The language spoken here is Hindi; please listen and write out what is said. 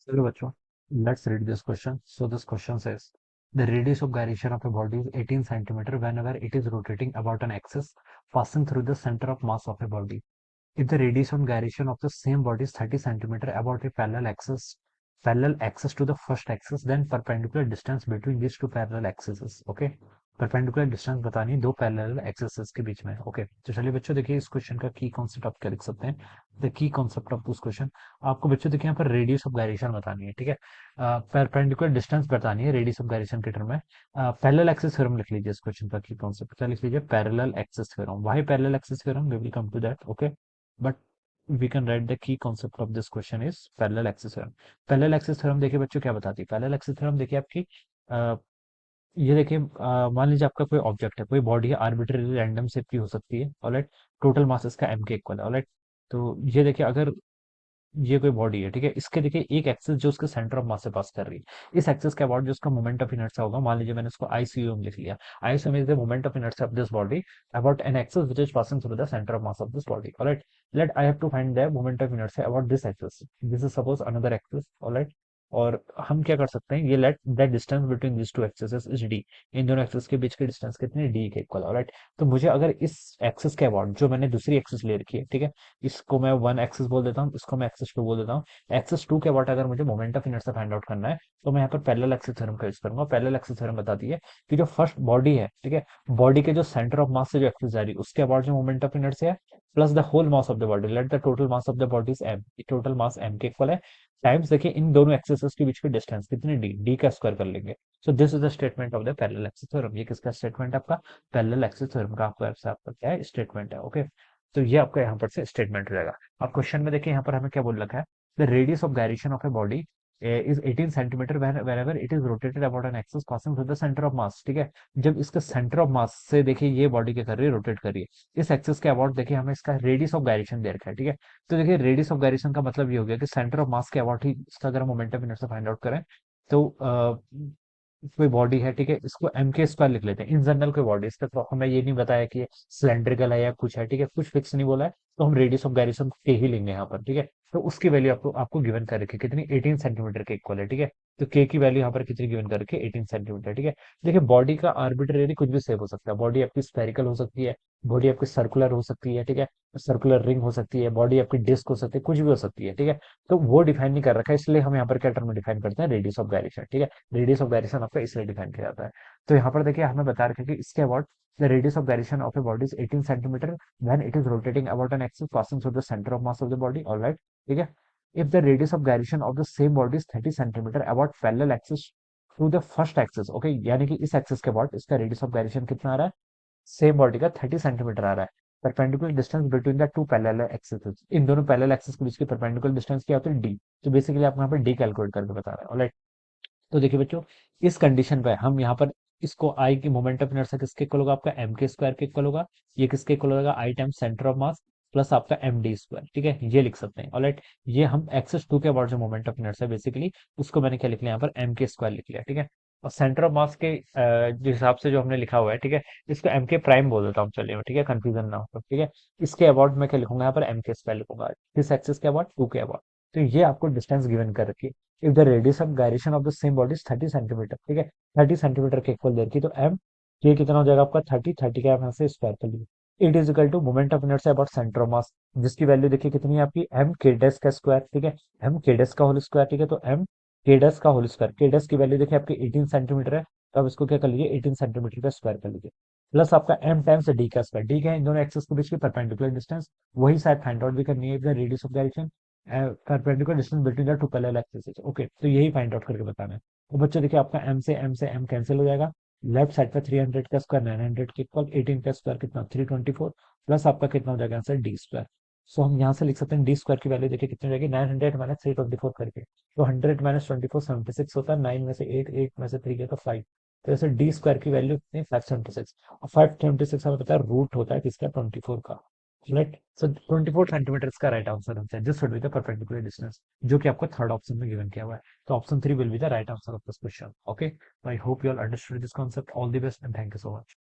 चलो बच्चों, let's read this question. So this question says, the radius of gyration of a body is 18 centimeter whenever it is rotating about an axis passing through the center of mass of a body. If the radius of gyration of the same body is 30 centimeter about a parallel axis to the first axis, then perpendicular distance between these two parallel axes is okay. Perpendicular distance बतानी है दो पैरेलल एक्सिस के बीच में। ओके, तो चलिए बच्चों देखिए इस क्वेश्चन का की कॉन्सेप्ट आप क्या लिख सकते हैं। The key concept of this question, आपको बच्चों देखिए यहाँ पर रेडियस ऑफ गायरेशन बतानी है, ठीक है। परपेंडिकुलर डिस्टेंस बतानी है रेडियस ऑफ गायरेशन के टर्म में। पैरेलल एक्सिस थ्योरम लिख लीजिए इस क्वेश्चन का की कॉन्सेप्ट क्या लिख लीजिए, parallel axis theorem. Why parallel axis theorem, we will come to that, okay. But we can write the key concept of this question is parallel axis theorem। Parallel axis theorem देखिए बच्चों क्या बताती है पैरेलल एक्सिस थ्योरम, देखिए आपकी ये देखिए मान लीजिए आपका कोई ऑब्जेक्ट है, कोई बॉडी है, आर्बिट्ररी रैंडम शेप की हो सकती है, ऑलराइट। टोटल मास इसका m के इक्वल है, ऑलराइट। तो ये देखिए अगर ये कोई बॉडी है, ठीक है, इसके देखिए एक एक्सिस जो उसके सेंटर ऑफ मास से पास कर रही है, इस एक्सिस के अबाउट जो उसका मोमेंट ऑफ इनर्शिया होगा, मान लीजिए मैंने इसको ICUM लिख लिया। ICUM is the moment of inertia of this body about an axis which is passing through the centre of mass of this body, alright. Let I have to find the moment of inertia about this axis, this is suppose another axis, alright. और हम क्या कर सकते हैं, ये let that distance between this two axis is D. इन दोनों एक्सिस के बीच की डिस्टेंस कितनी है, डी के इक्वल, ऑलराइट। तो मुझे अगर इस एक्सिस के अबाउट जो मैंने दूसरी एक्सिस ले रखी है, ठीक है, इसको मैं वन एक्सिस बोल देता हूँ, इसको मैं एक्सिस टू बोल देता हूँ। एक्सिस टू के अबाउट अगर मुझे moment of inertia find out करना है, तो मैं यहाँ पर पैरेलल एक्सिस थ्योरम का यूज करूंगा। पैरेलल एक्सिस थ्योरम बताती है कि जो फर्स्ट बॉडी है, ठीक है, बॉडी के जो सेंटर ऑफ मास से जो एक्सिस जा रही है उसके अबाउट जो मोमेंट ऑफ इनर्शिया है, plus the whole mass of the body, let the total mass of the body is M, total mass M के इक्वल है, टाइम्स देखिए इन दोनों एक्सिस के बीच की डिस्टेंस कितनी, डी, डी का स्क्वायर कर लेंगे। So this is the statement of the parallel axis theorem. ये किसका स्टेटमेंट है, आपका पैरेलल एक्सिस थ्योरम का आपका क्या है, स्टेटमेंट है, ओके। तो ये आपका यहाँ पर से स्टेटमेंट हो जाएगा। अब क्वेश्चन में देखिए यहाँ पर हमें क्या बोल रखा है, the radius of gyration of a body is 18 centimetre whenever it is rotated about an axis passing through the center of mass, ठीक है। जब इसका सेंटर ऑफ मास से देखिए ये बॉडी क्या कर रही है, रोटेट कर रही है, इस एक्सिस के अबाउट देखिए हमें इसका रेडियस ऑफ गायरेशन दे रखा है, ठीक है। तो देखिए रेडियस ऑफ गायरेशन का मतलब ये हो गया कि सेंटर ऑफ मास के अबाउट ही इसका अगर मोमेंटम इनर्शिया फाइंड आउट करें, तो कोई बॉडी है, ठीक है, इसको एम के स्क्वायर लिख लेते हैं। इन जनरल कोई बॉडी, इसका तो हमें ये नहीं बताया कि सिलेंड्रिकल है या कुछ है, ठीक है, कुछ फिक्स नहीं बोला है, तो हम रेडियस ऑफ गायरेशन के ही लेंगे यहाँ पर, ठीक है। तो उसकी वैल्यू आपको आपको गिवन कर रखी है कितनी, 18 सेंटीमीटर के इक्वल है, ठीक है। तो के की वैल्यू यहाँ पर कितनी गिवन कर रखी है, 18 सेंटीमीटर, ठीक है। देखिए बॉडी का आर्बिट्रेरी कुछ भी शेप हो सकता है, बॉडी आपकी स्फेरिकल हो सकती है, बॉडी आपकी सर्कुलर हो सकती है, ठीक है, सर्कुलर रिंग हो सकती है, बॉडी आपकी डिस्क हो सकती है, कुछ भी हो सकती है, ठीक है। तो वो डिफाइन नहीं कर रखा है, इसलिए हम यहाँ पर क्या टर्म डिफाइन करते हैं, रेडियस ऑफ गायरेशन, ठीक है। रेडियस ऑफ गायरेशन आपका इसलिए डिफाइन किया जाता है। तो यहाँ पर देखिए हमें बता रखा है कि इसके about the radius of gyration of a body is 18 centimetre when it is rotating about an axis passing through the centre of mass of the body, alright, ठीक है। If the radius of gyration of the same body is 30 centimetre about parallel axis to the first axis, okay, यानी कि इस एक्सिस के अबाउट इसका रेडियस ऑफ गायरेशन कितना आ रहा है, सेम बॉडी का 30 सेंटीमीटर आ रहा है। Perpendicular distance between the two parallel axis, इन दोनों पैरेलल एक्सिस के बीच की परपेंडिकुलर डिस्टेंस क्या होती है, डी। तो बेसिकली आपको यहाँ पर डी कैलकुलेट करके बता रहे हैं, ऑलराइट। तो देखिए बच्चों, इस कंडीशन पे हम यहाँ पर इसको आई की मोमेंट ऑफ इनर्शिया किसके इक्वल होगा, आपका एम के स्क्वायर के इक्वल होगा। ये किसके इक्वल होगा, I time centre of mass plus आपका एम डी स्क्वायर, ठीक है, ये लिख सकते हैं, ऑलराइट। ये हम एक्सिस टू के अबाउट जो मोमेंट ऑफ इनर्शिया बेसिकली उसको मैंने क्या लिख लिया यहाँ पर, एम के स्क्वायर लिख लिया, ठीक है। और सेंटर ऑफ मास के जो हिसाब से जो हमने लिखा हुआ है, ठीक है, इसको एम के प्राइम बोल देता हूँ, चलिए, ठीक है, कंफ्यूजन ना हो, ठीक है। इसके अबाउट मैं क्या लिखूंगा यहाँ पर, एम के स्क्वायर लिखूंगा, किस एक्सिस के अबाउट, टू के अबाउट। तो ये आपको डिस्टेंस गिवन कर रखी है। If the radius of gyration of the same body is 30 centimetre, ठीक है, 30 सेंटीमीटर के इक्वल दे रखी, तो एम ये कितना हो जाएगा आपका, 30 का यहाँ से स्क्वायर कर लीजिए। It is equal to moment of inertia about centre of mass, जिसकी वैल्यू देखिए कितनी है आपकी, एम के डेस का स्क्वायर, ठीक है, एम के डेस का होल स्क्वायर, ठीक है। तो एम के डेस का होल स्क्वायर, के डेस की वैल्यू देखिए आपकी 18 सेंटीमीटर है, तो आप इसको क्या कर लीजिए, 18 सेंटीमीटर का स्क्वायर कर लीजिए, प्लस आपका एम टाइम्स डी का स्क्वायर, डी का इन दोनों एक्सिस के बीच की परपेंडिकुलर डिस्टेंस, वही शायद फाइंड आउट भी करनी है, radius of gyration perpendicular distance between the two parallel axis, okay. तो यही फाइंड आउट करके बताना है। तो बच्चों देखिए आपका एम कैंसिल हो जाएगा, लेफ्ट साइड पे 300 का स्क्वायर 900 के इक्वल, 18 का स्क्वायर कितना 324, प्लस आपका कितना हो जाएगा आंसर डी स्क्वायर। सो हम यहाँ से लिख सकते हैं डी स्क्वायर की वैल्यू देखिए कितनी हो जाएगी, 900 माइनस 324 करके, तो 100 माइनस 24 76 होता है, 9 में से 8, 8 में से 3 गया तो 5। तो ऐसे डी स्क्वायर की वैल्यू कितनी, 576, और 576 हमें पता है रूट होता है किसका, 24 का, राइट। सो 24 सेंटीमीटर का राइट आंसर होता है, this would be the perpendicular distance, जो कि आपको थर्ड ऑप्शन में गिवन किया हुआ है। तो option 3 will be the right answer of this question, okay. I hope you all understood this concept, all the best and thank you so much.